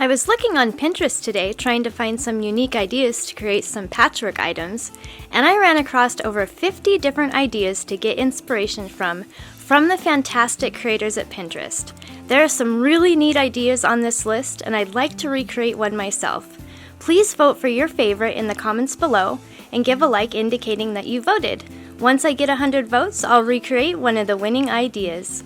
I was looking on Pinterest today trying to find some unique ideas to create some patchwork items, and I ran across over 50 different ideas to get inspiration from the fantastic creators at Pinterest. There are some really neat ideas on this list, and I'd like to recreate one myself. Please vote for your favorite in the comments below, and give a like indicating that you voted. Once I get 100 votes, I'll recreate one of the winning ideas.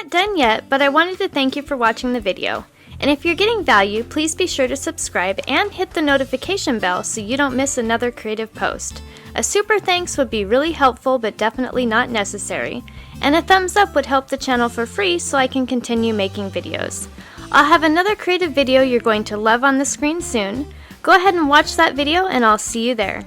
not done yet, but I wanted to thank you for watching the video. And if you're getting value, please be sure to subscribe and hit the notification bell so you don't miss another creative post. A super thanks would be really helpful but definitely not necessary. And a thumbs up would help the channel for free so I can continue making videos. I'll have another creative video you're going to love on the screen soon. Go ahead and watch that video and I'll see you there.